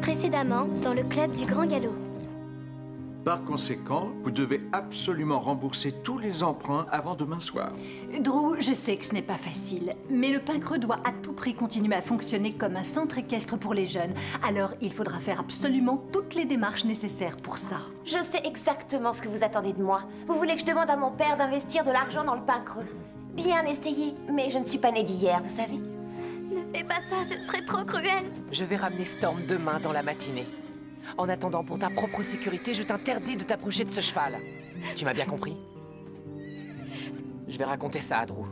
Précédemment, dans le club du Grand Galop. Par conséquent, vous devez absolument rembourser tous les emprunts avant demain soir. Drew, je sais que ce n'est pas facile, mais le Pincreux doit à tout prix continuer à fonctionner comme un centre équestre pour les jeunes. Alors, il faudra faire absolument toutes les démarches nécessaires pour ça. Je sais exactement ce que vous attendez de moi. Vous voulez que je demande à mon père d'investir de l'argent dans le Pincreux. Bien essayé, mais je ne suis pas née d'hier, vous savez. Ne fais pas ça, ce serait trop cruel. Je vais ramener Storm demain dans la matinée. En attendant, pour ta propre sécurité, je t'interdis de t'approcher de ce cheval. Tu m'as bien compris? Je vais raconter ça à Drew.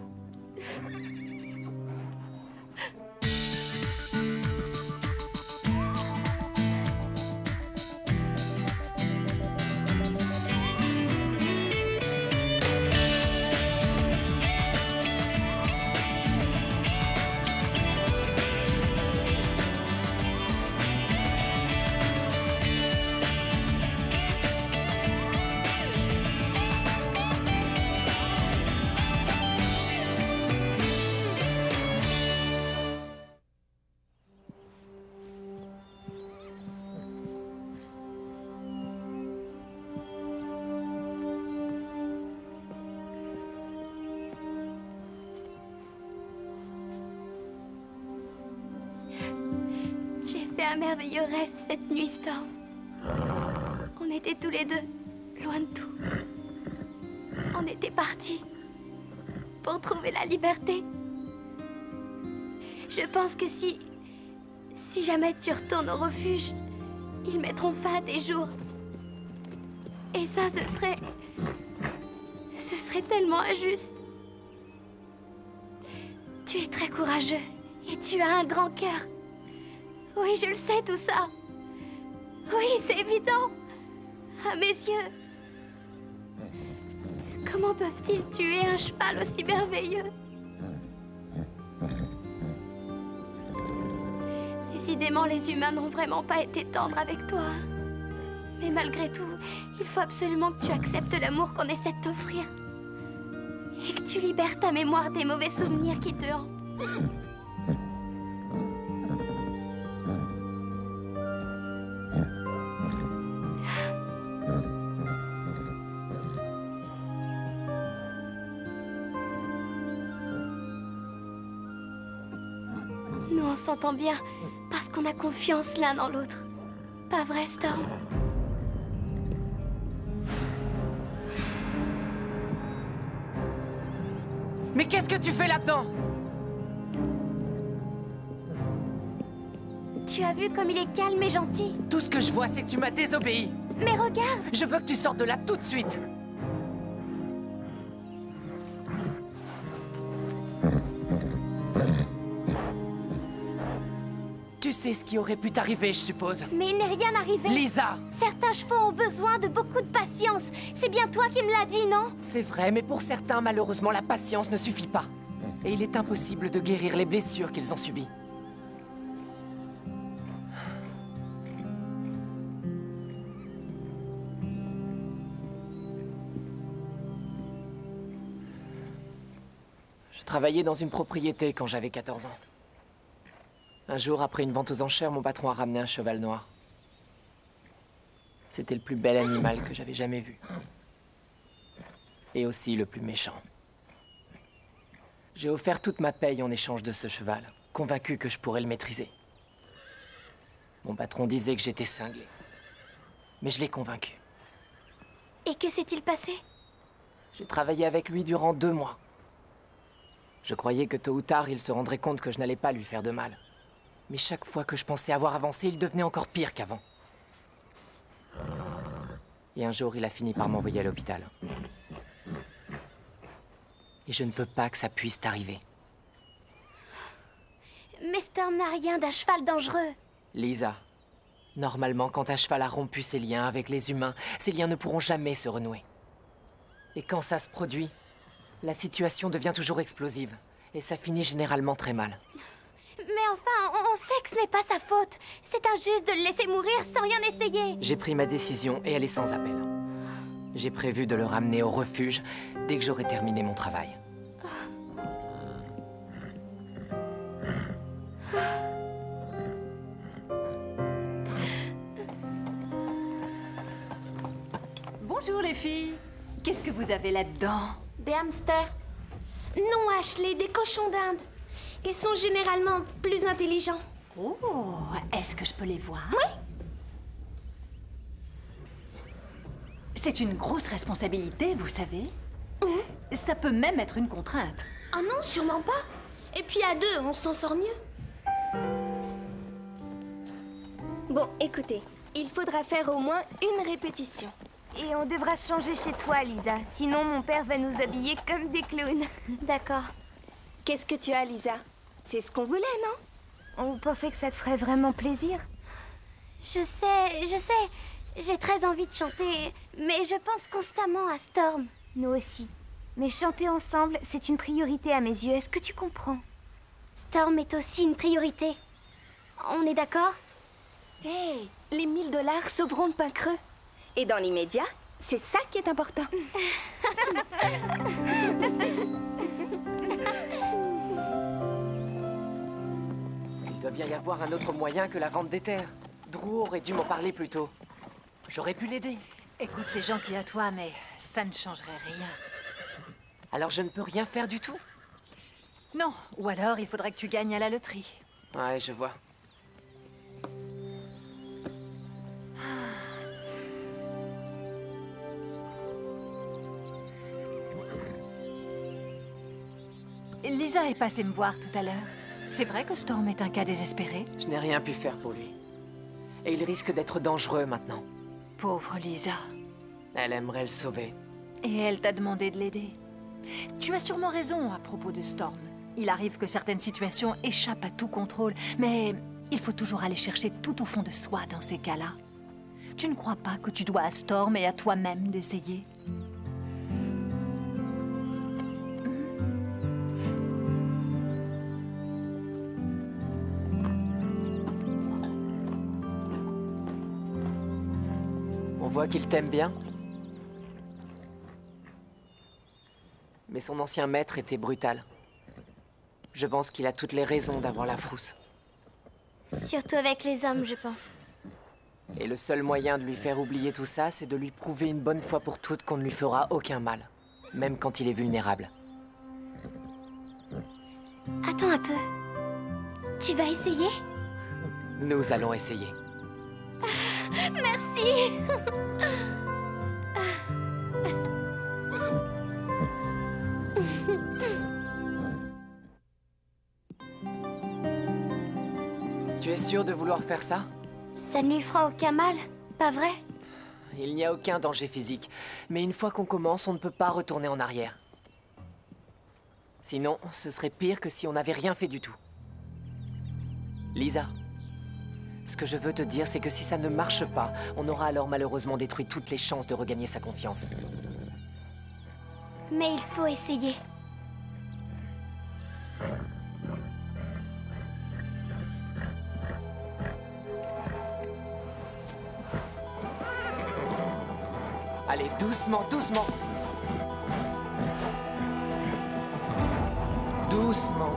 J'ai fait un merveilleux rêve cette nuit, Storm. On était tous les deux, loin de tout. On était partis pour trouver la liberté. Je pense que si jamais tu retournes au refuge, ils mettront fin à tes jours. Et ça, ce serait tellement injuste. Tu es très courageux et tu as un grand cœur. Oui, je le sais, tout ça. Oui, c'est évident. À mes yeux. Comment peuvent-ils tuer un cheval aussi merveilleux? Décidément, les humains n'ont vraiment pas été tendres avec toi. Mais malgré tout, il faut absolument que tu acceptes l'amour qu'on essaie de t'offrir. Et que tu libères ta mémoire des mauvais souvenirs qui te hantent. Nous, on s'entend bien parce qu'on a confiance l'un dans l'autre. Pas vrai, Storm? Mais qu'est-ce que tu fais là-dedans? Tu as vu comme il est calme et gentil? Tout ce que je vois, c'est que tu m'as désobéi. Mais regarde! Je veux que tu sortes de là tout de suite. Tu sais ce qui aurait pu t'arriver, je suppose. Mais il n'est rien arrivé. Lisa! Certains chevaux ont besoin de beaucoup de patience. C'est bien toi qui me l'as dit, non? C'est vrai, mais pour certains, malheureusement, la patience ne suffit pas. Et il est impossible de guérir les blessures qu'ils ont subies. Je travaillais dans une propriété quand j'avais 14 ans. Un jour, après une vente aux enchères, mon patron a ramené un cheval noir. C'était le plus bel animal que j'avais jamais vu. Et aussi le plus méchant. J'ai offert toute ma paye en échange de ce cheval, convaincu que je pourrais le maîtriser. Mon patron disait que j'étais cinglé. Mais je l'ai convaincu. Et que s'est-il passé? J'ai travaillé avec lui durant 2 mois. Je croyais que tôt ou tard, il se rendrait compte que je n'allais pas lui faire de mal. Mais chaque fois que je pensais avoir avancé, il devenait encore pire qu'avant. Et un jour, il a fini par m'envoyer à l'hôpital. Et je ne veux pas que ça puisse t'arriver. Mais Storm n'a rien d'un cheval dangereux. Lisa, normalement, quand un cheval a rompu ses liens avec les humains, ces liens ne pourront jamais se renouer. Et quand ça se produit, la situation devient toujours explosive. Et ça finit généralement très mal. Mais enfin, on sait que ce n'est pas sa faute. C'est injuste de le laisser mourir sans rien essayer. J'ai pris ma décision et elle est sans appel. J'ai prévu de le ramener au refuge dès que j'aurai terminé mon travail. Bonjour les filles. Qu'est-ce que vous avez là-dedans? Des hamsters. Non, Ashley, des cochons d'Inde. Ils sont généralement plus intelligents. Oh, est-ce que je peux les voir? Oui. C'est une grosse responsabilité, vous savez. Ça peut même être une contrainte. Ah non, sûrement pas. Et puis à deux, on s'en sort mieux. Bon, écoutez, il faudra faire au moins une répétition. Et on devra changer chez toi, Lisa. Sinon, mon père va nous habiller comme des clowns. D'accord. Qu'est-ce que tu as, Lisa? C'est ce qu'on voulait, non? On pensait que ça te ferait vraiment plaisir. Je sais. J'ai très envie de chanter, mais je pense constamment à Storm. Nous aussi. Mais chanter ensemble, c'est une priorité à mes yeux. Est-ce que tu comprends? Storm est aussi une priorité. On est d'accord? Hé, les 1000 $ sauveront le pain creux. Et dans l'immédiat, c'est ça qui est important. Il doit bien y avoir un autre moyen que la vente des terres. Drew aurait dû m'en parler plus tôt. J'aurais pu l'aider. Écoute, c'est gentil à toi, mais ça ne changerait rien. Alors je ne peux rien faire du tout? Non, ou alors il faudrait que tu gagnes à la loterie. Ouais, je vois. Lisa est passée me voir tout à l'heure. C'est vrai que Storm est un cas désespéré? Je n'ai rien pu faire pour lui. Et il risque d'être dangereux maintenant. Pauvre Lisa. Elle aimerait le sauver. Et elle t'a demandé de l'aider. Tu as sûrement raison à propos de Storm. Il arrive que certaines situations échappent à tout contrôle, mais il faut toujours aller chercher tout au fond de soi dans ces cas-là. Tu ne crois pas que tu dois à Storm et à toi-même d'essayer? On voit qu'il t'aime bien. Mais son ancien maître était brutal. Je pense qu'il a toutes les raisons d'avoir la frousse. Surtout avec les hommes, je pense. Et le seul moyen de lui faire oublier tout ça, c'est de lui prouver une bonne fois pour toutes qu'on ne lui fera aucun mal. Même quand il est vulnérable. Attends un peu. Tu vas essayer? Nous allons essayer. Merci. Tu es sûr de vouloir faire ça? Ça ne lui fera aucun mal, pas vrai? Il n'y a aucun danger physique. Mais une fois qu'on commence, on ne peut pas retourner en arrière. Sinon, ce serait pire que si on n'avait rien fait du tout. Lisa, ce que je veux te dire, c'est que si ça ne marche pas, on aura alors malheureusement détruit toutes les chances de regagner sa confiance. Mais il faut essayer. Allez, doucement, doucement. Doucement.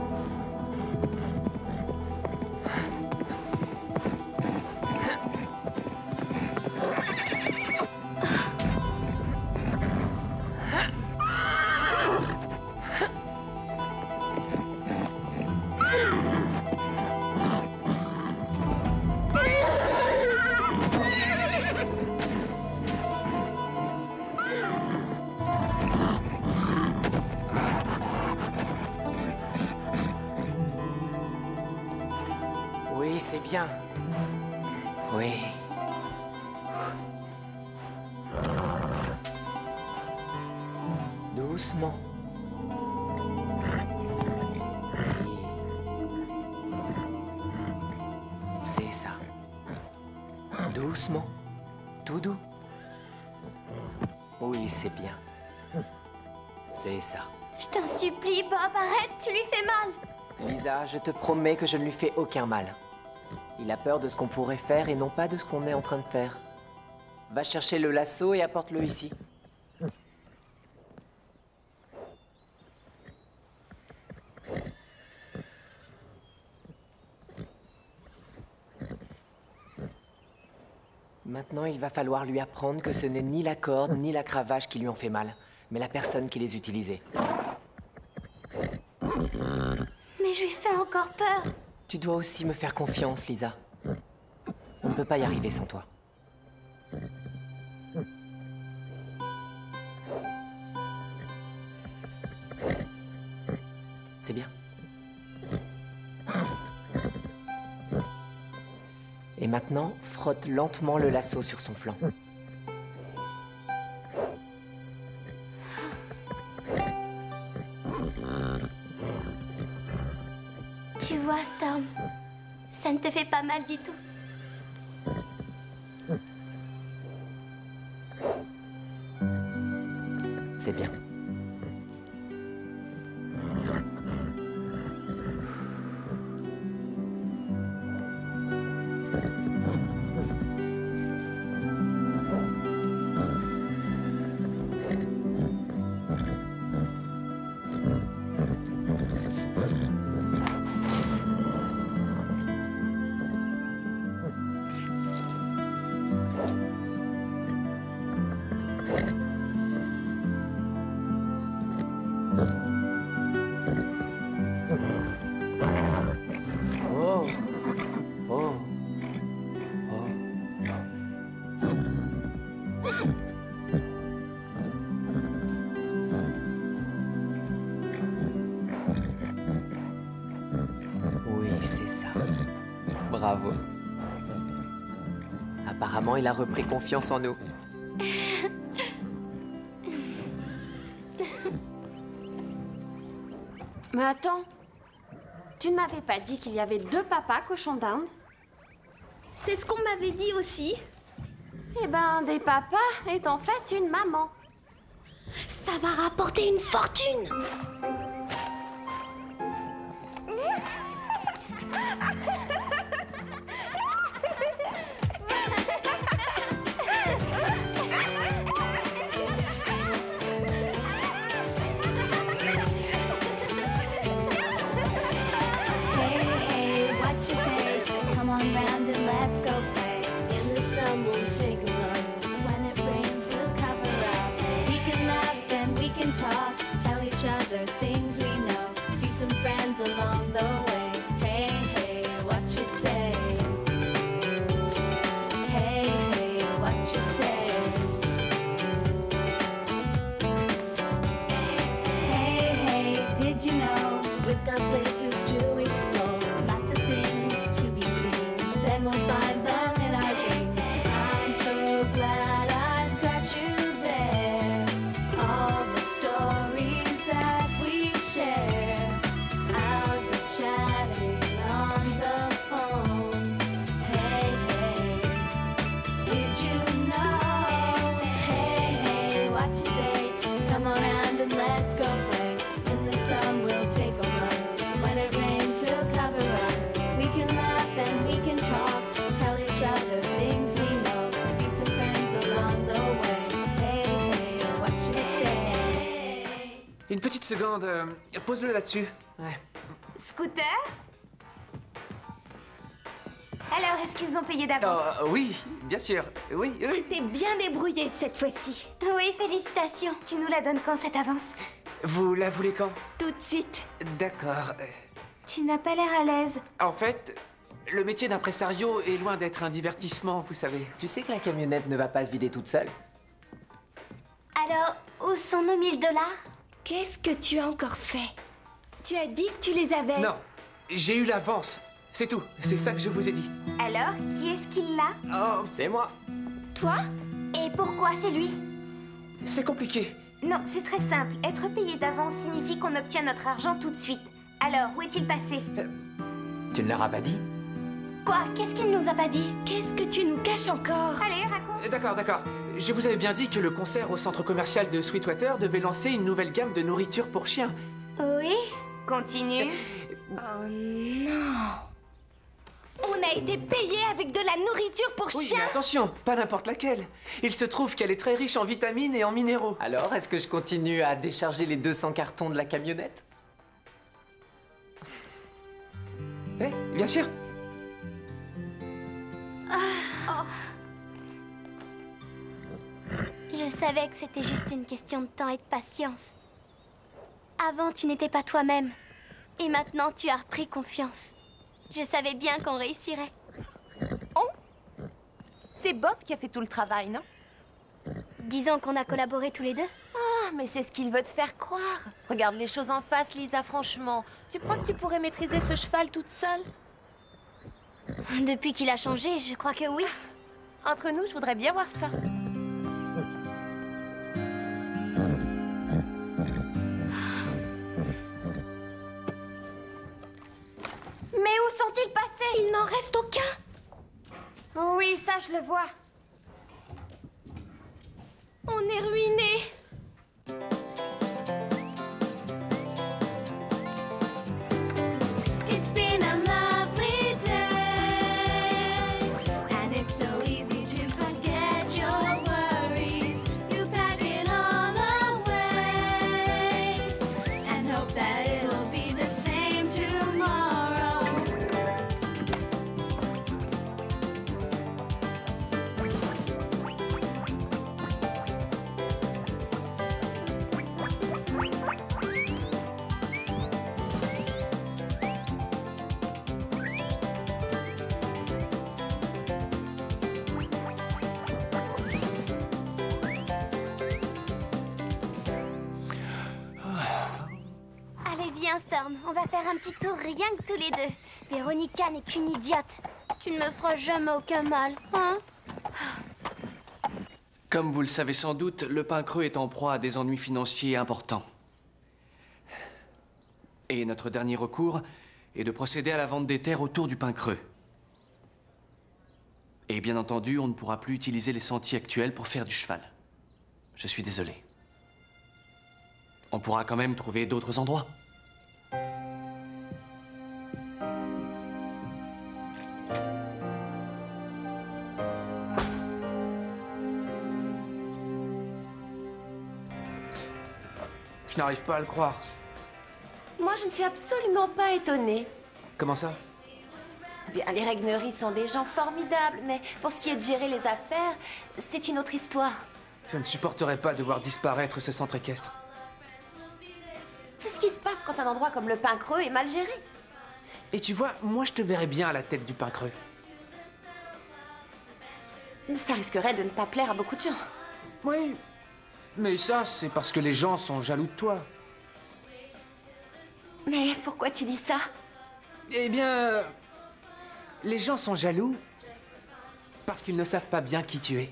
Oui, c'est bien. Oui. Doucement. C'est ça. Doucement. Tout doux. Oui, c'est bien. C'est ça. Je t'en supplie, Bob, arrête, tu lui fais mal. Lisa, je te promets que je ne lui fais aucun mal. Il a peur de ce qu'on pourrait faire et non pas de ce qu'on est en train de faire. Va chercher le lasso et apporte-le ici. Maintenant, il va falloir lui apprendre que ce n'est ni la corde ni la cravache qui lui ont fait mal, mais la personne qui les utilisait. Mais je lui fais encore peur. Tu dois aussi me faire confiance, Lisa. On ne peut pas y arriver sans toi. C'est bien. Et maintenant, frotte lentement le lasso sur son flanc. Tu vois, Storm, ça ne te fait pas mal du tout. C'est bien. Oh. Oh. Oh. Oui, c'est ça. Bravo. Apparemment, il a repris confiance en nous. Mais attends, tu ne m'avais pas dit qu'il y avait 2 papas cochons d'Inde? C'est ce qu'on m'avait dit aussi. Eh ben, des papas est en fait une maman. Ça va rapporter une fortune. Things we know, see some friends along the way. Hey, hey, what you say? Hey, hey, what you say? Hey, hey, did you know we've got places to explore, lots of things to be seen, then we'll find them in our dreams. I'm so glad I've got you there. All the stories that we share, hours of chatting on the phone. Hey, hey, did you know? Hey, hey, what you say? Come on round and let's go play. In the sun we'll take a run. When it rains we'll cover up. We can laugh and we can talk, tell each other things we know, see some friends along the way. Hey, hey, what you say? Une petite seconde, pose-le là-dessus. Ouais. Scooter? Alors, est-ce qu'ils ont payé d'avance? Oh, oui, bien sûr. Oui, oui. T'es bien débrouillé cette fois-ci. Oui, félicitations. Tu nous la donnes quand cette avance? Vous la voulez quand? Tout de suite. D'accord. Tu n'as pas l'air à l'aise. En fait, le métier d'impresario est loin d'être un divertissement, vous savez. Tu sais que la camionnette ne va pas se vider toute seule? Alors, où sont nos 1000 $? Qu'est-ce que tu as encore fait? Tu as dit que tu les avais. Non, j'ai eu l'avance. C'est tout. C'est ça que je vous ai dit. Alors, qui est-ce qui l'a? Oh, C'est moi. Toi? Et pourquoi c'est lui? c'est compliqué. Non, c'est très simple. Être payé d'avance signifie qu'on obtient notre argent tout de suite. Alors, où est-il passé? Tu ne leur as pas dit? Quoi? Qu'est-ce qu'il nous a pas dit? Qu'est-ce que tu nous caches encore? Allez, raconte. D'accord, d'accord. Je vous avais bien dit que le concert au centre commercial de Sweetwater devait lancer une nouvelle gamme de nourriture pour chiens. Oui? Continue. Oh non! On a été payé avec de la nourriture pour Oui, chiens! mais attention, pas n'importe laquelle. Il se trouve qu'elle est très riche en vitamines et en minéraux. Alors, est-ce que je continue à décharger les 200 cartons de la camionnette? Eh, bien sûr. savais que c'était juste une question de temps et de patience. Avant, tu n'étais pas toi-même. Et maintenant, tu as repris confiance. Je savais bien qu'on réussirait. Oh! C'est Bob qui a fait tout le travail, non? Disons qu'on a collaboré tous les deux. Ah, mais c'est ce qu'il veut te faire croire. Regarde les choses en face, Lisa, franchement. Tu crois que tu pourrais maîtriser ce cheval toute seule? Depuis qu'il a changé, je crois que oui. Entre nous, je voudrais bien voir ça. Mais où sont-ils passés? Il n'en reste aucun. Oui, ça, je le vois. On est ruinés. It's been a lovely day, and it's so easy to forget your worries. You pack it all away, and hope that it'll be the same tomorrow. Allez, viens, Storm. On va faire un petit tour rien que tous les deux. Véronica n'est qu'une idiote. Tu ne me feras jamais aucun mal, hein? Comme vous le savez sans doute, le pain creux est en proie à des ennuis financiers importants. Et notre dernier recours est de procéder à la vente des terres autour du pain creux. Et bien entendu, on ne pourra plus utiliser les sentiers actuels pour faire du cheval. Je suis désolé. On pourra quand même trouver d'autres endroits. Je n'arrive pas à le croire. Moi, je ne suis absolument pas étonnée. Comment ça? Eh bien, les Regnery sont des gens formidables, mais pour ce qui est de gérer les affaires, c'est une autre histoire. Je ne supporterais pas de voir disparaître ce centre équestre. C'est ce qui se passe quand un endroit comme le Pain Creux est mal géré. Et tu vois, moi je te verrais bien à la tête du pain creux. Ça risquerait de ne pas plaire à beaucoup de gens. Oui, mais ça c'est parce que les gens sont jaloux de toi. Mais pourquoi tu dis ça? Eh bien, les gens sont jaloux parce qu'ils ne savent pas bien qui tu es.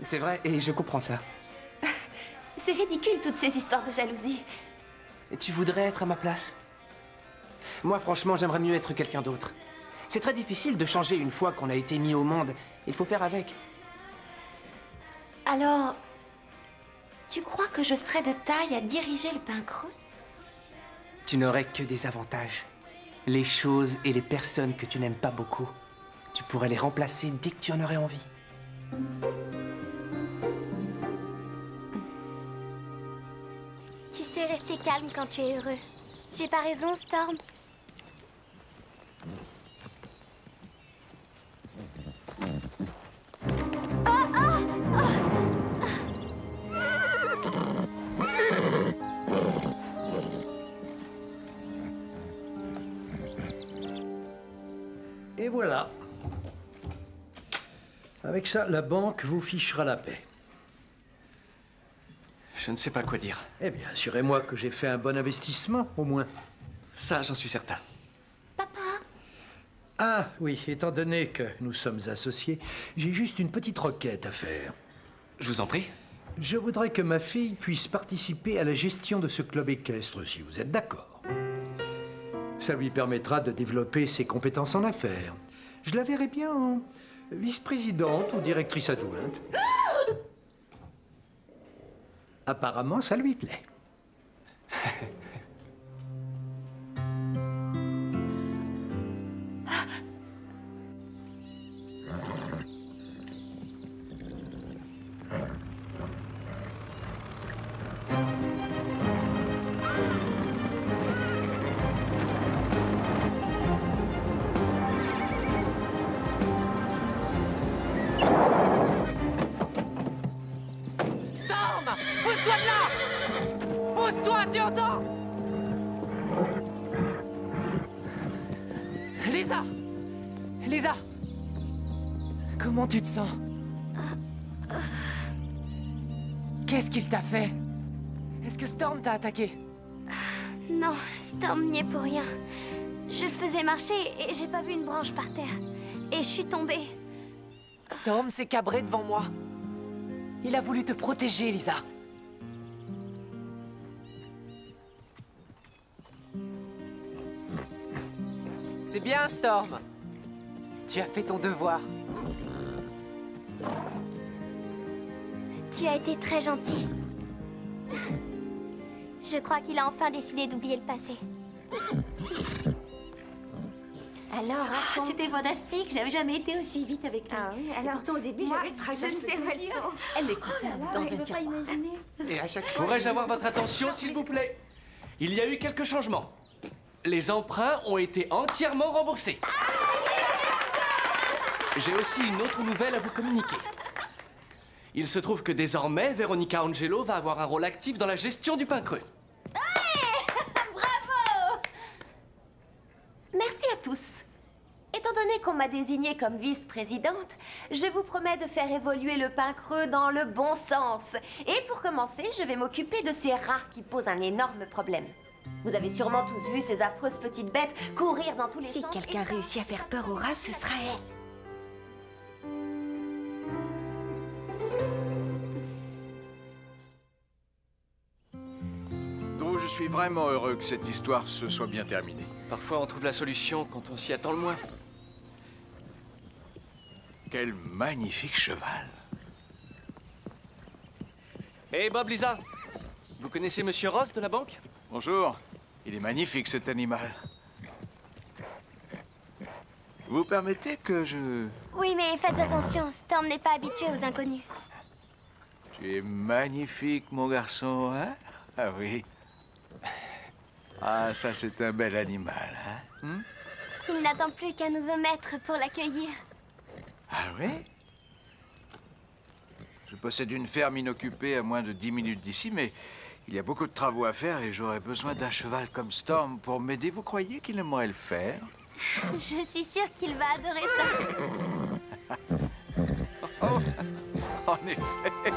C'est vrai, et je comprends ça. C'est ridicule, toutes ces histoires de jalousie. Et tu voudrais être à ma place? Moi, franchement, j'aimerais mieux être quelqu'un d'autre. C'est très difficile de changer une fois qu'on a été mis au monde. Il faut faire avec. Alors, tu crois que je serais de taille à diriger le Pain Creux? Tu n'aurais que des avantages. Les choses et les personnes que tu n'aimes pas beaucoup, tu pourrais les remplacer dès que tu en aurais envie. Tu sais rester calme quand tu es heureux. J'ai pas raison, Storm? Et voilà. Avec ça, la banque vous fichera la paix. Je ne sais pas quoi dire. Eh bien, assurez-moi que j'ai fait un bon investissement, au moins. Ça, j'en suis certain. Ah, oui, étant donné que nous sommes associés, j'ai juste une petite requête à faire. Je vous en prie. Je voudrais que ma fille puisse participer à la gestion de ce club équestre, si vous êtes d'accord. Ça lui permettra de développer ses compétences en affaires. Je la verrai bien en vice-présidente ou directrice adjointe. Apparemment, ça lui plaît. Lisa! Comment tu te sens? Qu'est-ce qu'il t'a fait? Est-ce que Storm t'a attaqué? Non, Storm n'y est pour rien. Je le faisais marcher et j'ai pas vu une branche par terre. Et je suis tombée. Storm s'est cabré devant moi. Il a voulu te protéger, Lisa. C'est bien, Storm. Tu as fait ton devoir. Tu as été très gentil. Je crois qu'il a enfin décidé d'oublier le passé. Alors, raconte. C'était fantastique, j'avais jamais été aussi vite avec lui. Ah oui, alors, pourtant au début moi, j'avais le trac. je ne sais pas lire. Elle les conserve dans un tiroir. Et à chaque fois... Pourrais-je avoir votre attention, s'il vous plaît? Il y a eu quelques changements. Les emprunts ont été entièrement remboursés. J'ai aussi une autre nouvelle à vous communiquer. Il se trouve que désormais, Veronica Angelo va avoir un rôle actif dans la gestion du pain creux. Bravo! Merci à tous. Étant donné qu'on m'a désignée comme vice-présidente, je vous promets de faire évoluer le pain creux dans le bon sens. Et pour commencer, je vais m'occuper de ces rats qui posent un énorme problème. Vous avez sûrement tous vu ces affreuses petites bêtes courir dans tous les Si sens. quelqu'un réussit à faire peur aux rats, ce sera elle. Drew, je suis vraiment heureux que cette histoire se soit bien terminée. Parfois, on trouve la solution quand on s'y attend le moins. Quel magnifique cheval. Hé, Bob, Lisa, vous connaissez Monsieur Ross de la banque? Bonjour. Il est magnifique, cet animal. Vous permettez que je... Oui, mais faites attention, Storm n'est pas habitué aux inconnus. Tu es magnifique, mon garçon, hein? Ah oui. Ah, ça, c'est un bel animal, hein? Il n'attend plus qu'un nouveau maître pour l'accueillir. Ah oui? Je possède une ferme inoccupée à moins de 10 minutes d'ici, mais il y a beaucoup de travaux à faire et j'aurais besoin d'un cheval comme Storm pour m'aider. Vous croyez qu'il aimerait le faire? Je suis sûre qu'il va adorer ça. Oh, en effet.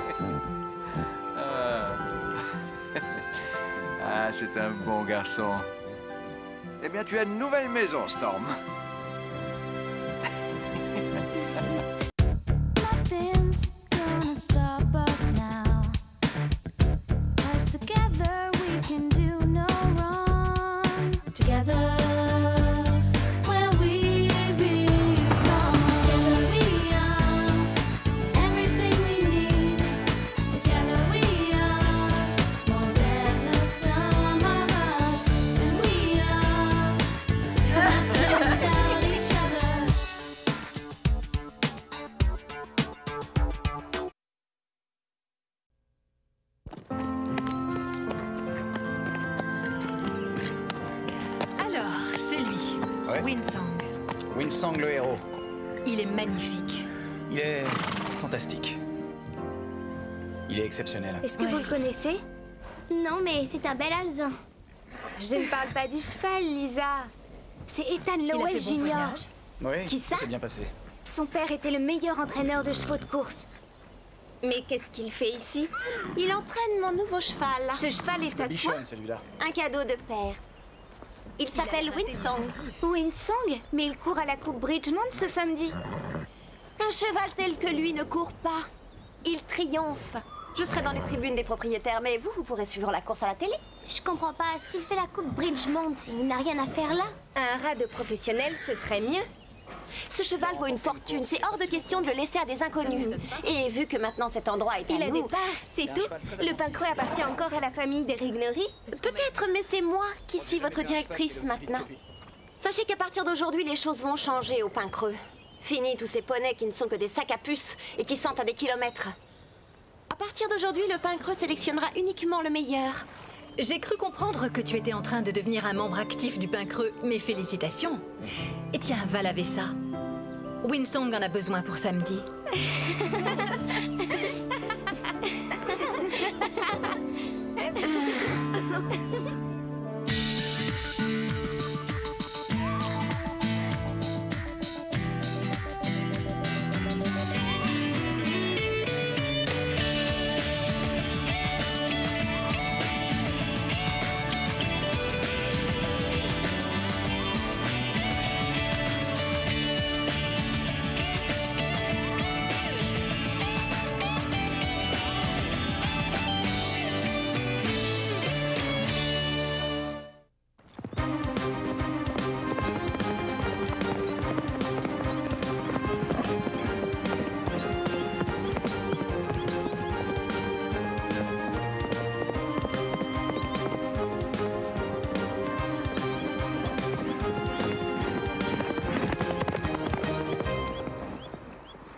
Ah, c'est un bon garçon. Eh bien, tu as une nouvelle maison, Storm. Nothing's gonna stop us now. 'Cause together we can do no wrong. Together, where we belong. Together we are everything we need. Together we are more than the sum of us. And we are nothing without each other. Alors, c'est lui, Ouais. Winsong. Winsong le héros. Il est magnifique. Il est fantastique. Il est exceptionnel. Est-ce que vous le connaissez? Non, mais c'est un bel alezan. Je ne parle pas du cheval, Lisa. C'est Ethan Il a Lowell fait bon Jr. voyage. Oui, Qui ça? s'est bien passé. Son père était le meilleur entraîneur de chevaux de course. Mais qu'est-ce qu'il fait ici? Il entraîne mon nouveau cheval. Ce cheval est à toi? Bichonne, celui-là. Un cadeau de père. Il s'appelle Winsong. Winsong? Mais il court à la Coupe Bridgmont ce samedi. Un cheval tel que lui ne court pas. Il triomphe. Je serai dans les tribunes des propriétaires, mais vous pourrez suivre la course à la télé. Je comprends pas, s'il fait la coupe Bridgmont, il n'a rien à faire là. Un rat de professionnel, ce serait mieux. Ce cheval vaut une fortune. C'est hors de question de le laisser à des inconnus. Et vu que maintenant cet endroit est Il à a nous... des parts, c'est tout. Le pain creux appartient encore à la famille des Rignery. Peut-être, mais c'est moi qui suis votre directrice maintenant. Sachez qu'à partir d'aujourd'hui, les choses vont changer au pain creux. Fini tous ces poneys qui ne sont que des sacs à puces et qui sentent à des kilomètres. À partir d'aujourd'hui, le pain creux sélectionnera uniquement le meilleur. J'ai cru comprendre que tu étais en train de devenir un membre actif du pain creux. Mes félicitations. Et tiens, va laver ça. Winsong en a besoin pour samedi.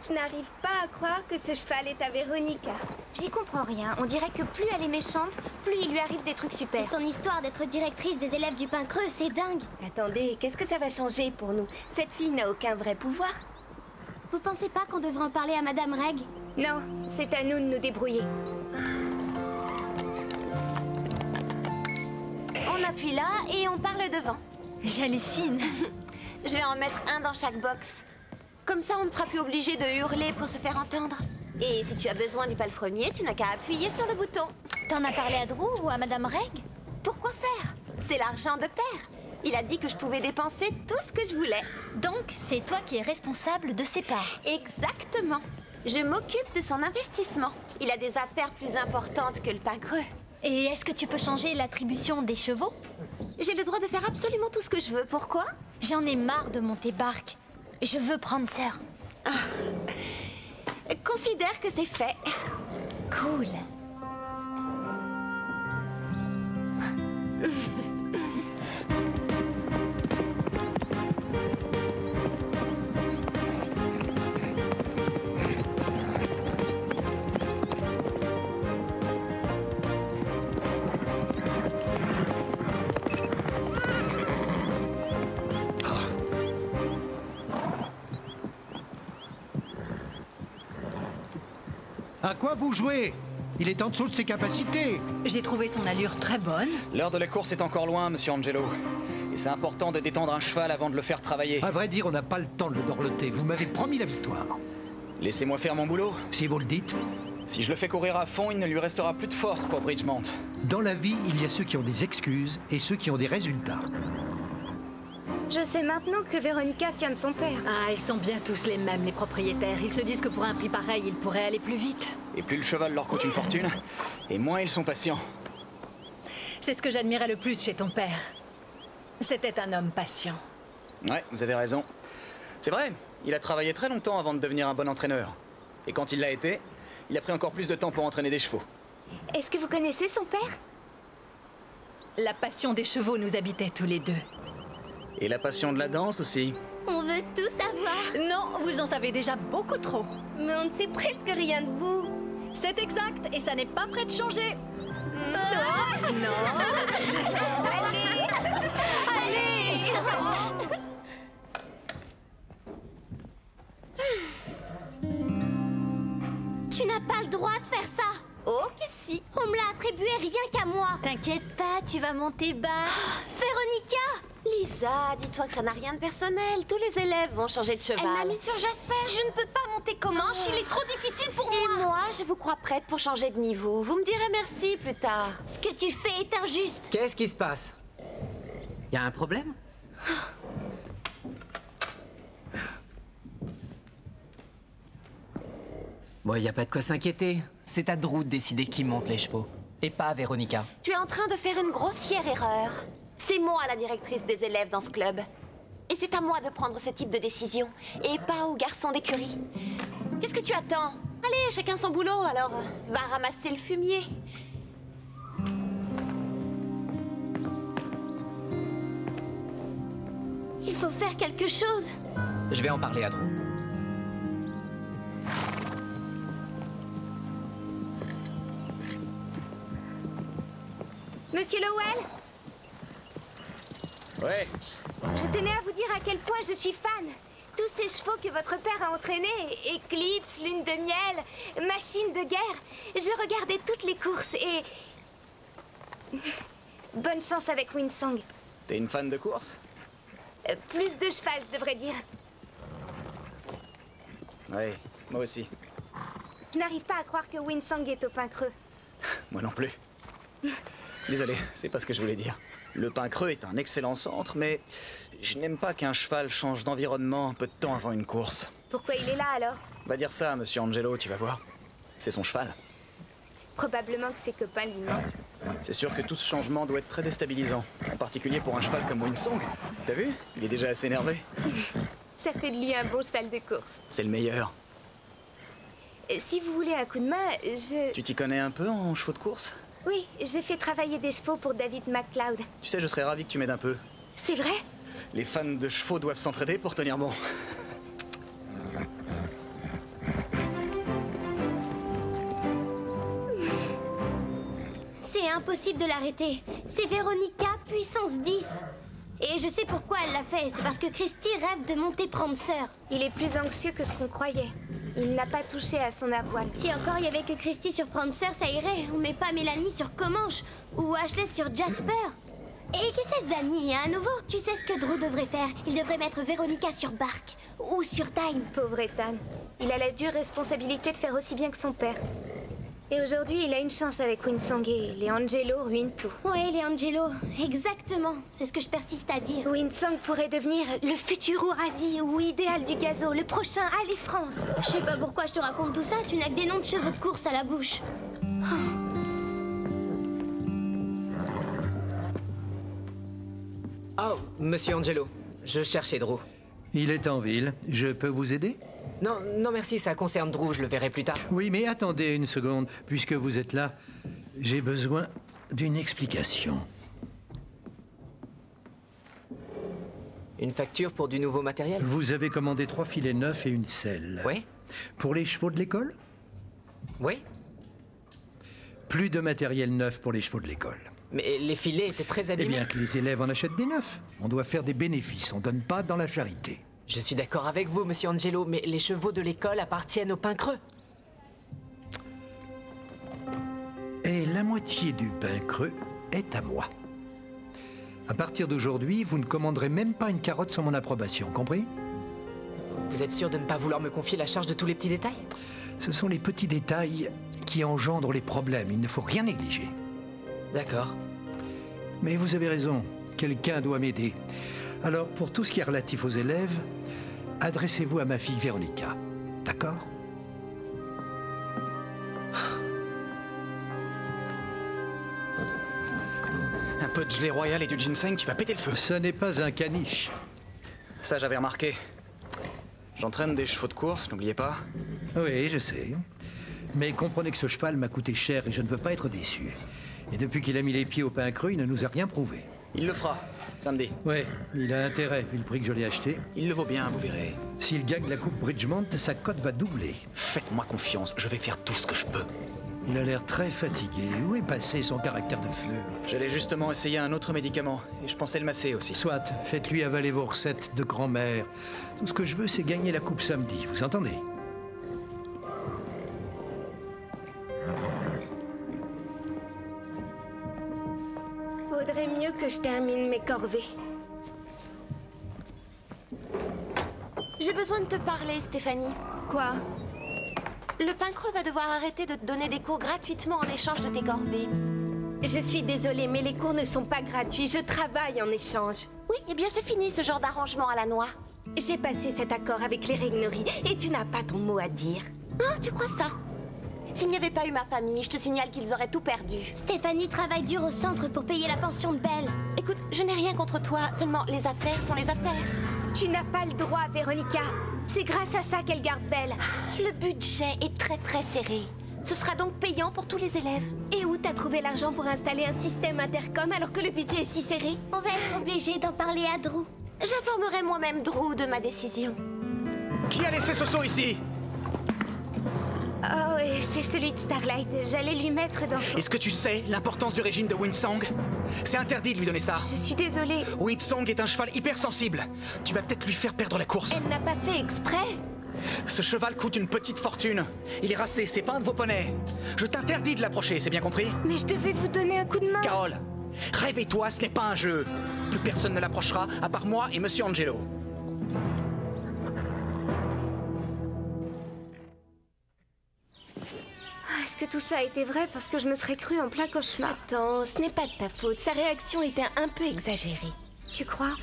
Je n'arrive pas à croire que ce cheval est à Véronica. J'y comprends rien. On dirait que plus elle est méchante, plus il lui arrive des trucs super. Et son histoire d'être directrice des élèves du Pain Creux, c'est dingue. Attendez, qu'est-ce que ça va changer pour nous? Cette fille n'a aucun vrai pouvoir. Vous pensez pas qu'on devrait en parler à Madame Reg? Non, c'est à nous de nous débrouiller. On appuie là et on parle devant. J'hallucine. Je vais en mettre un dans chaque box. Comme ça, on ne sera plus obligé de hurler pour se faire entendre. Et si tu as besoin du palefrenier, tu n'as qu'à appuyer sur le bouton. T'en as parlé à Drew ou à Madame Reg? Pourquoi faire? C'est l'argent de père. Il a dit que je pouvais dépenser tout ce que je voulais. Donc, c'est toi qui es responsable de ses parts. Exactement. Je m'occupe de son investissement. Il a des affaires plus importantes que le Pain Creux. Et est-ce que tu peux changer l'attribution des chevaux? J'ai le droit de faire absolument tout ce que je veux. Pourquoi? J'en ai marre de monter barque. Je veux prendre Sir. Considère que c'est fait. Cool. À quoi vous jouez? Il est en dessous de ses capacités. J'ai trouvé son allure très bonne. L'heure de la course est encore loin, monsieur Angelo. Et c'est important de détendre un cheval avant de le faire travailler. À vrai dire, on n'a pas le temps de le dorloter. Vous m'avez promis la victoire. Laissez-moi faire mon boulot. Si vous le dites. Si je le fais courir à fond, il ne lui restera plus de force pour Bridgemont. Dans la vie, il y a ceux qui ont des excuses et ceux qui ont des résultats. Je sais maintenant que Véronica tient de son père. Ah, ils sont bien tous les mêmes, les propriétaires. Ils se disent que pour un prix pareil, ils pourraient aller plus vite. Et plus le cheval leur coûte une fortune, et moins ils sont patients. C'est ce que j'admirais le plus chez ton père. C'était un homme patient. Ouais, vous avez raison. C'est vrai, il a travaillé très longtemps avant de devenir un bon entraîneur. Et quand il l'a été, il a pris encore plus de temps pour entraîner des chevaux. Est-ce que vous connaissez son père? La passion des chevaux nous habitait tous les deux. Et la passion de la danse aussi. On veut tout savoir. Non, vous en savez déjà beaucoup trop. Mais on ne sait presque rien de vous. C'est exact, et ça n'est pas prêt de changer. Non. Allez. Tu n'as pas le droit de faire ça. Oh que si. On me l'a attribué rien qu'à moi. T'inquiète pas, tu vas monter bas. Véronica! Lisa, dis-toi que ça n'a rien de personnel. Tous les élèves vont changer de cheval. Elle m'a mis sur Jasper. Je ne peux pas monter comme Manche, il est trop difficile pour moi. Et moi, je vous crois prête pour changer de niveau. Vous me direz merci plus tard. Ce que tu fais est injuste. Qu'est-ce qui se passe? Y a un problème? Bon, y a pas de quoi s'inquiéter. C'est à Drew de décider qui monte les chevaux. Et pas à Véronica. Tu es en train de faire une grossière erreur. C'est moi la directrice des élèves dans ce club. Et c'est à moi de prendre ce type de décision. Et pas aux garçons d'écurie. Qu'est-ce que tu attends? Allez, chacun son boulot, alors va ramasser le fumier. Il faut faire quelque chose. Je vais en parler à Drew. Monsieur Lowell, Ouais. je tenais à vous dire à quel point je suis fan. Tous ces chevaux que votre père a entraînés, Eclipse, Lune de Miel, Machine de guerre, je regardais toutes les courses et... Bonne chance avec Winsong. T'es une fan de course? Plus de cheval, je devrais dire. Ouais, moi aussi. Je n'arrive pas à croire que Winsong est au Pain Creux. Moi non plus. Désolé, c'est pas ce que je voulais dire. Le Pain Creux est un excellent centre, mais je n'aime pas qu'un cheval change d'environnement un peu de temps avant une course. Pourquoi il est là alors? Va dire ça à Monsieur Angelo, tu vas voir. C'est son cheval. Probablement que ses copains lui manquent. C'est sûr que tout ce changement doit être très déstabilisant. En particulier pour un cheval comme Winsong. T'as vu? Il est déjà assez énervé. Ça fait de lui un bon cheval de course. C'est le meilleur. Si vous voulez un coup de main, Tu t'y connais un peu en chevaux de course? Oui, j'ai fait travailler des chevaux pour David McLeod. Tu sais, je serais ravi que tu m'aides un peu. C'est vrai? Les fans de chevaux doivent s'entraider pour tenir bon. impossible de l'arrêter. C'est Véronica puissance 10. Et je sais pourquoi elle l'a fait. C'est parce que Christy rêve de monter Prancer. Il est plus anxieux que ce qu'on croyait. Il n'a pas touché à son avoine. Si encore il y avait que Christy sur Prancer, ça irait. On met pas Mélanie sur Comanche ou Ashley sur Jasper. Et qu'est-ce que c'est Dani, à nouveau? Tu sais ce que Drew devrait faire? Il devrait mettre Véronica sur Bark ou sur Time. Pauvre Ethan. Il a la dure responsabilité de faire aussi bien que son père. Et aujourd'hui, il a une chance avec Winsong et Leangelo ruine tout. Ouais, Leangelo, exactement. C'est ce que je persiste à dire. Winsong pourrait devenir le futur Ourasi ou idéal du gazo, le prochain Ali France. Je sais pas pourquoi je te raconte tout ça, tu n'as que des noms de chevaux de course à la bouche. Oh, monsieur Angelo, je cherchais Drew. Il est en ville. Je peux vous aider? Non, non merci, ça concerne Drew, je le verrai plus tard. Oui, mais attendez une seconde. Puisque vous êtes là, j'ai besoin d'une explication. Une facture pour du nouveau matériel? Vous avez commandé 3 filets neufs et une selle. Oui. Pour les chevaux de l'école? Oui. Plus de matériel neuf pour les chevaux de l'école. Mais les filets étaient très abîmés. Eh bien, que les élèves en achètent des neufs. On doit faire des bénéfices, on donne pas dans la charité. Je suis d'accord avec vous, monsieur Angelo, mais les chevaux de l'école appartiennent au pain creux. Et la moitié du pain creux est à moi. À partir d'aujourd'hui, vous ne commanderez même pas une carotte sans mon approbation, compris? Vous êtes sûr de ne pas vouloir me confier la charge de tous les petits détails? Ce sont les petits détails qui engendrent les problèmes. Il ne faut rien négliger. D'accord. Mais vous avez raison. Quelqu'un doit m'aider. Alors, pour tout ce qui est relatif aux élèves, adressez-vous à ma fille Véronica. D'accord? Un peu de gelée royale et du ginseng, tu vas péter le feu. Ce n'est pas un caniche. Ça, j'avais remarqué. J'entraîne des chevaux de course, n'oubliez pas. Oui, je sais. Mais comprenez que ce cheval m'a coûté cher et je ne veux pas être déçu. Et depuis qu'il a mis les pieds au pain creux, il ne nous a rien prouvé. Il le fera, samedi. Ouais, il a intérêt, vu le prix que je l'ai acheté. Il le vaut bien, vous verrez. S'il gagne la coupe Bridgemont, sa cote va doubler. Faites-moi confiance, je vais faire tout ce que je peux. Il a l'air très fatigué. Où est passé son caractère de feu? J'allais justement essayer un autre médicament, et je pensais le masser aussi. Soit, faites-lui avaler vos recettes de grand-mère. Tout ce que je veux, c'est gagner la coupe samedi, vous entendez? Vaudrait mieux que je termine mes corvées. J'ai besoin de te parler, Stéphanie. Quoi? Le pain creux va devoir arrêter de te donner des cours gratuitement en échange de tes corvées. Je suis désolée, mais les cours ne sont pas gratuits. Je travaille en échange. Oui, eh bien c'est fini ce genre d'arrangement à la noix. J'ai passé cet accord avec les Regneries et tu n'as pas ton mot à dire. Ah, tu crois ça? S'il n'y avait pas eu ma famille, je te signale qu'ils auraient tout perdu. Stéphanie travaille dur au centre pour payer la pension de Belle. Écoute, je n'ai rien contre toi, seulement les affaires sont les affaires. Tu n'as pas le droit, Véronica. C'est grâce à ça qu'elle garde Belle. Le budget est très serré. Ce sera donc payant pour tous les élèves. Et où t'as trouvé l'argent pour installer un système intercom alors que le budget est si serré? On va être obligé d'en parler à Drew. J'informerai moi-même Drew de ma décision. Qui a laissé ce seau ici? Oh, et c'est celui de Starlight. J'allais lui mettre dans son... Est-ce que tu sais l'importance du régime de Winsong? C'est interdit de lui donner ça. Je suis désolée. Winsong est un cheval hypersensible. Tu vas peut-être lui faire perdre la course. Elle n'a pas fait exprès. Ce cheval coûte une petite fortune. Il est racé, c'est pas un de vos poneys. Je t'interdis de l'approcher, c'est bien compris? Mais je devais vous donner un coup de main. Carole, réveille-toi, ce n'est pas un jeu. Plus personne ne l'approchera, à part moi et Monsieur Angelo. Est-ce que tout ça a été vrai parce que je me serais crue en plein cauchemar? Attends, ce n'est pas de ta faute. Sa réaction était un peu exagérée. Tu crois?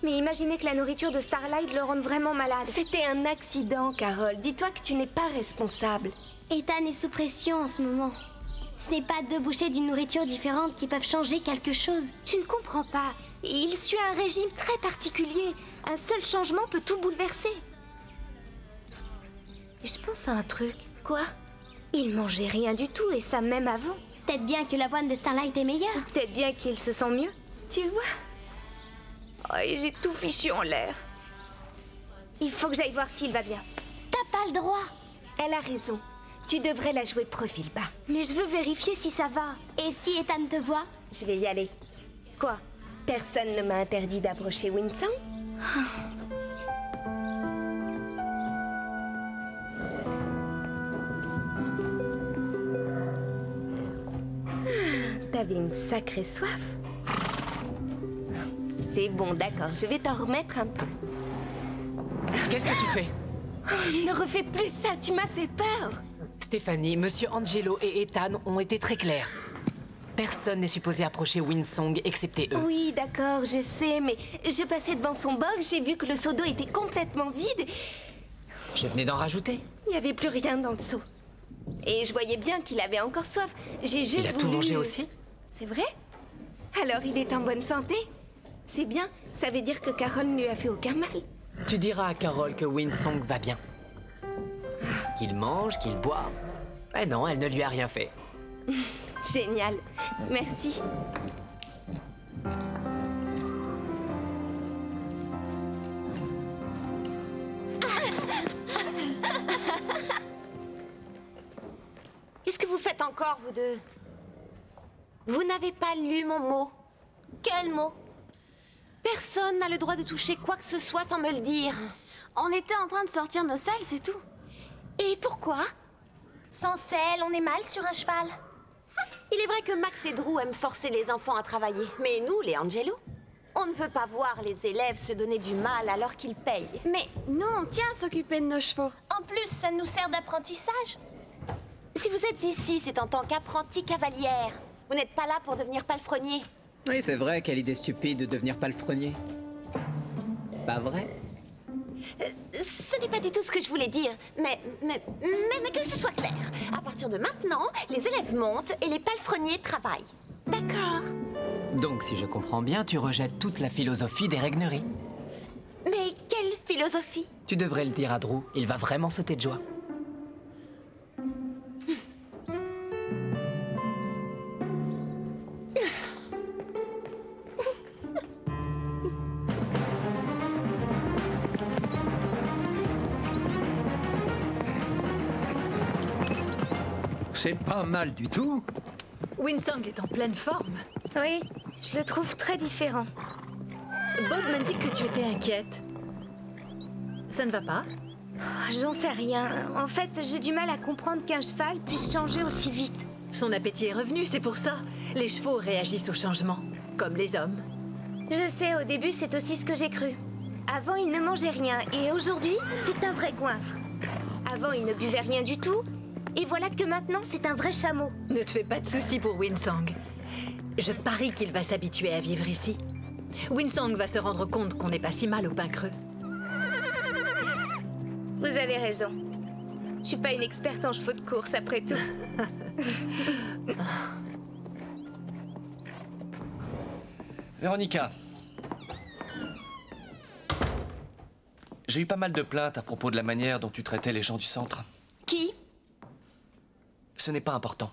Mais imaginez que la nourriture de Starlight le rende vraiment malade. C'était un accident, Carole. Dis-toi que tu n'es pas responsable. Ethan est sous pression en ce moment. Ce n'est pas 2 bouchées d'une nourriture différente qui peuvent changer quelque chose. Tu ne comprends pas. Il suit un régime très particulier. Un seul changement peut tout bouleverser. Et je pense à un truc. Quoi? Il mangeait rien du tout, et ça même avant. Peut-être bien que l'avoine de Starlight est meilleure. Peut-être bien qu'il se sent mieux. Tu vois? Oh, et j'ai tout fichu en l'air. Il faut que j'aille voir s'il va bien. T'as pas le droit. Elle a raison. Tu devrais la jouer profil bas. Mais je veux vérifier si ça va. Et si Ethan te voit? Je vais y aller. Quoi? Personne ne m'a interdit d'approcher Winsong? T'avais une sacrée soif. C'est bon, d'accord, je vais t'en remettre un peu. Qu'est-ce que tu fais? Oh, ne refais plus ça, tu m'as fait peur. Stéphanie, Monsieur Angelo et Ethan ont été très clairs. Personne n'est supposé approcher Winsong excepté eux. Oui, d'accord, je sais, mais je passais devant son box, j'ai vu que le seau d'eau était complètement vide. Je venais d'en rajouter. Il n'y avait plus rien dans le seau. Et je voyais bien qu'il avait encore soif. J'ai juste Il a tout mangé aussi? C'est vrai? Alors il est en bonne santé? C'est bien, ça veut dire que Carole ne lui a fait aucun mal. Tu diras à Carole que Winsong va bien. Qu'il mange, qu'il boit. Eh non, elle ne lui a rien fait. Génial, merci. Qu'est-ce que vous faites encore, vous deux? Vous n'avez pas lu mon mot. Quel mot? Personne n'a le droit de toucher quoi que ce soit sans me le dire. On était en train de sortir nos selles, c'est tout. Et pourquoi? Sans selle, on est mal sur un cheval. Il est vrai que Max et Drew aiment forcer les enfants à travailler. Mais nous, les Angelo, on ne veut pas voir les élèves se donner du mal alors qu'ils payent. Mais nous, on tient à s'occuper de nos chevaux. En plus, ça nous sert d'apprentissage. Si vous êtes ici, c'est en tant qu'apprenti cavalière. Vous n'êtes pas là pour devenir palefrenier. Oui, c'est vrai, quelle idée stupide de devenir palefrenier. Pas vrai? Ce n'est pas du tout ce que je voulais dire, mais que ce soit clair. À partir de maintenant, les élèves montent et les palefreniers travaillent. D'accord? Donc, si je comprends bien, tu rejettes toute la philosophie des règneries. Mais quelle philosophie? Tu devrais le dire à Drew, il va vraiment sauter de joie. C'est pas mal du tout. Winsong est en pleine forme. Oui, je le trouve très différent. Bob m'a dit que tu étais inquiète. Ça ne va pas? Oh, j'en sais rien. En fait, j'ai du mal à comprendre qu'un cheval puisse changer aussi vite. Son appétit est revenu, c'est pour ça. Les chevaux réagissent au changement, comme les hommes. Je sais, au début, c'est aussi ce que j'ai cru. Avant, il ne mangeait rien, et aujourd'hui, c'est un vrai goinfre. Avant, il ne buvait rien du tout, et voilà que maintenant, c'est un vrai chameau. Ne te fais pas de soucis pour Winsong. Je parie qu'il va s'habituer à vivre ici. Winsong va se rendre compte qu'on n'est pas si mal au pain creux. Vous avez raison. Je suis pas une experte en chevaux de course, après tout. Véronica. J'ai eu pas mal de plaintes à propos de la manière dont tu traitais les gens du centre. Qui? Ce n'est pas important.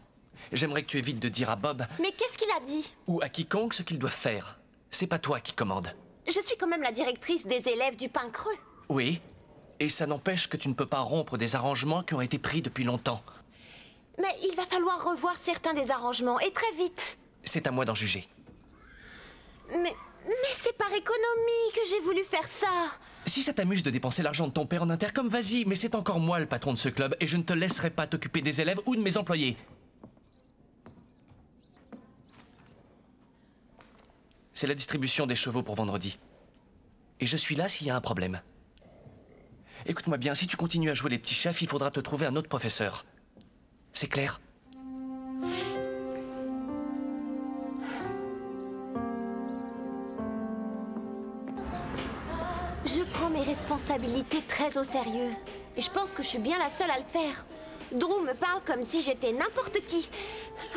J'aimerais que tu évites de dire à Bob... Mais qu'est-ce qu'il a dit? Ou à quiconque ce qu'ils doivent faire. C'est pas toi qui commande. Je suis quand même la directrice des élèves du pain creux. Oui. Et ça n'empêche que tu ne peux pas rompre des arrangements qui ont été pris depuis longtemps. Mais il va falloir revoir certains des arrangements, et très vite. C'est à moi d'en juger. Mais c'est par économie que j'ai voulu faire ça. Si ça t'amuse de dépenser l'argent de ton père en intercom, vas-y, mais c'est encore moi le patron de ce club et je ne te laisserai pas t'occuper des élèves ou de mes employés. C'est la distribution des chevaux pour vendredi. Et je suis là s'il y a un problème. Écoute-moi bien, si tu continues à jouer les petits chefs, il faudra te trouver un autre professeur. C'est clair? Je prends mes responsabilités très au sérieux. Et je pense que je suis bien la seule à le faire. Drew me parle comme si j'étais n'importe qui.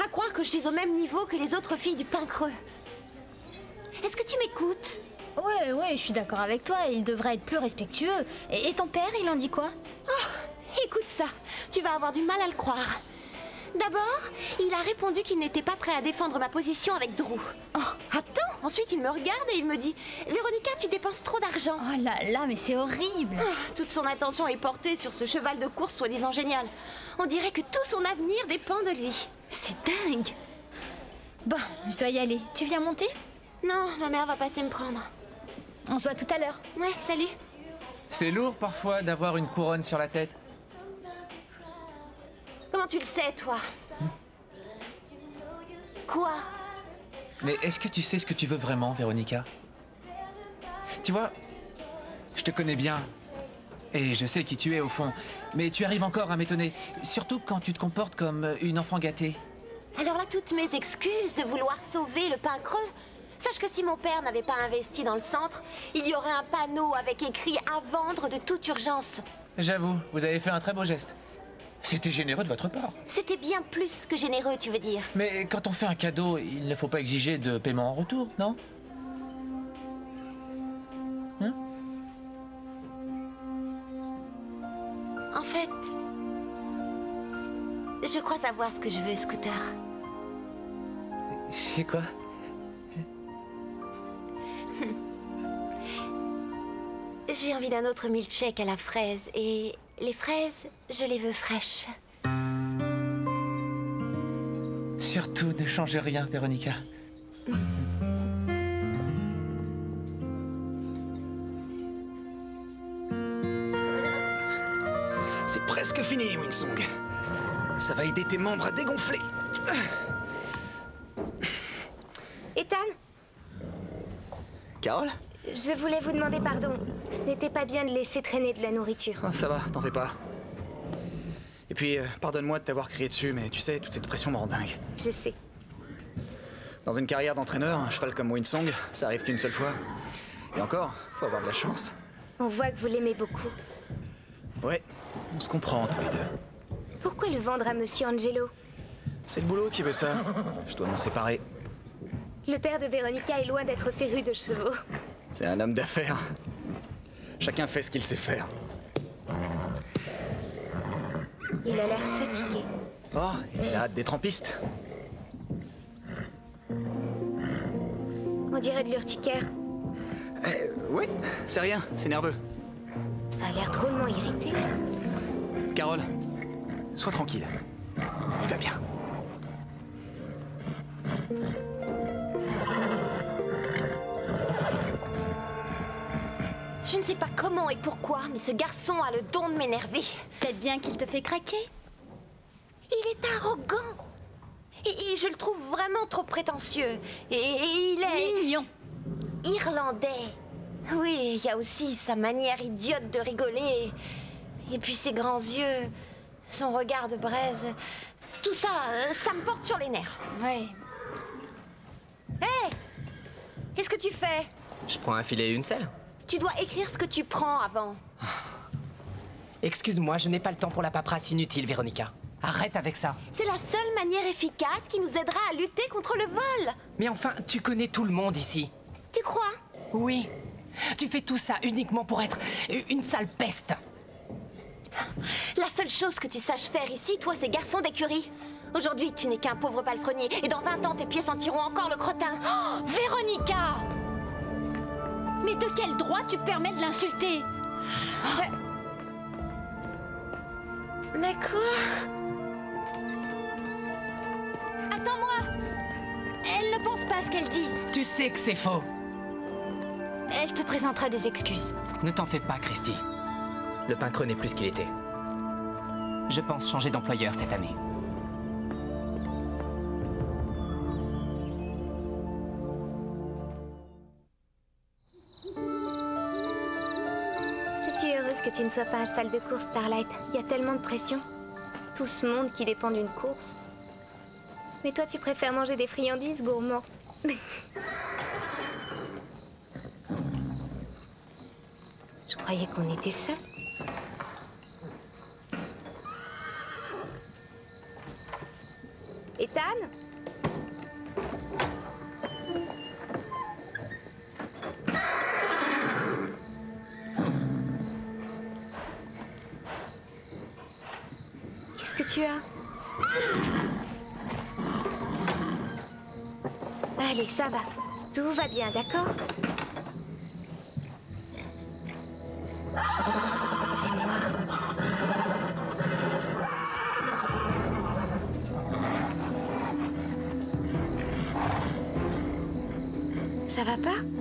À croire que je suis au même niveau que les autres filles du pain creux. Est-ce que tu m'écoutes? Ouais, je suis d'accord avec toi, il devrait être plus respectueux. Et ton père, il en dit quoi? Oh, écoute ça, tu vas avoir du mal à le croire. D'abord, il a répondu qu'il n'était pas prêt à défendre ma position avec Drew. Oh, attends! Ensuite, il me regarde et il me dit « Véronica, tu dépenses trop d'argent. » Oh là là, mais c'est horrible. Toute son attention est portée sur ce cheval de course soi-disant génial. On dirait que tout son avenir dépend de lui. C'est dingue. Bon, je dois y aller. Tu viens monter? Non, ma mère va passer me prendre. On se voit tout à l'heure. Ouais, salut. C'est lourd parfois d'avoir une couronne sur la tête. Comment tu le sais, toi? Quoi? Mais est-ce que tu sais ce que tu veux vraiment, Véronica? Tu vois, je te connais bien. Et je sais qui tu es au fond. Mais tu arrives encore à m'étonner. Surtout quand tu te comportes comme une enfant gâtée. Alors là, toutes mes excuses de vouloir sauver le pain creux. Sache que si mon père n'avait pas investi dans le centre, il y aurait un panneau avec écrit « À vendre de toute urgence ». J'avoue, vous avez fait un très beau geste. C'était généreux de votre part. C'était bien plus que généreux, tu veux dire. Mais quand on fait un cadeau, il ne faut pas exiger de paiement en retour, non? Hein? En fait, je crois savoir ce que je veux, Scooter. C'est quoi? J'ai envie d'un autre milkshake à la fraise. Et les fraises, je les veux fraîches. Surtout ne change rien, Véronica. C'est presque fini, Winsong. Ça va aider tes membres à dégonfler. Ethan, Carole? je voulais vous demander pardon. Ce n'était pas bien de laisser traîner de la nourriture. Oh, ça va, t'en fais pas. Et puis, pardonne-moi de t'avoir crié dessus, mais tu sais, toute cette pression me rend dingue. Je sais. Dans une carrière d'entraîneur, un cheval comme Winsong, ça arrive qu'une seule fois. Et encore, faut avoir de la chance. On voit que vous l'aimez beaucoup. Ouais, on se comprend tous les deux. Pourquoi le vendre à Monsieur Angelo? C'est le boulot qui veut ça. Je dois m'en séparer. Le père de Véronica est loin d'être féru de chevaux. C'est un homme d'affaires. Chacun fait ce qu'il sait faire. Il a l'air fatigué. Oh, il a hâte d'être en piste. On dirait de l'urticaire. Oui, c'est rien, c'est nerveux. Ça a l'air drôlement irrité. Carole, sois tranquille. Il va bien. Je ne sais pas comment et pourquoi, mais ce garçon a le don de m'énerver. Peut-être bien qu'il te fait craquer. Il est arrogant. Et je le trouve vraiment trop prétentieux. Et il est... Mignon. Irlandais. Oui, il y a aussi sa manière idiote de rigoler. Et puis ses grands yeux, son regard de braise. Tout ça, ça me porte sur les nerfs. Ouais. Hé! Qu'est-ce que tu fais? Je prends un filet et une selle. Tu dois écrire ce que tu prends avant. Excuse-moi, je n'ai pas le temps pour la paperasse inutile, Véronica. Arrête avec ça. C'est la seule manière efficace qui nous aidera à lutter contre le vol. Mais enfin, tu connais tout le monde ici. Tu crois? Oui. Tu fais tout ça uniquement pour être une sale peste. La seule chose que tu saches faire ici, toi, c'est garçon d'écurie. Aujourd'hui, tu n'es qu'un pauvre palefrenier. Et dans 20 ans, tes pieds sentiront encore le crottin. Oh, Véronica! Mais de quel droit tu permets de l'insulter? Mais quoi? Attends-moi! Elle ne pense pas à ce qu'elle dit. Tu sais que c'est faux. Elle te présentera des excuses. Ne t'en fais pas, Christy. Le pain creux n'est plus ce qu'il était. Je pense changer d'employeur cette année. Je suis heureuse que tu ne sois pas un cheval de course, Starlight. Il y a tellement de pression. Tout ce monde qui dépend d'une course. Mais toi, tu préfères manger des friandises, gourmand. Je croyais qu'on était seuls. Ethan? Qu'est-ce que tu as? Allez, ça va. Tout va bien, d'accord? C'est moi. Ça va pas?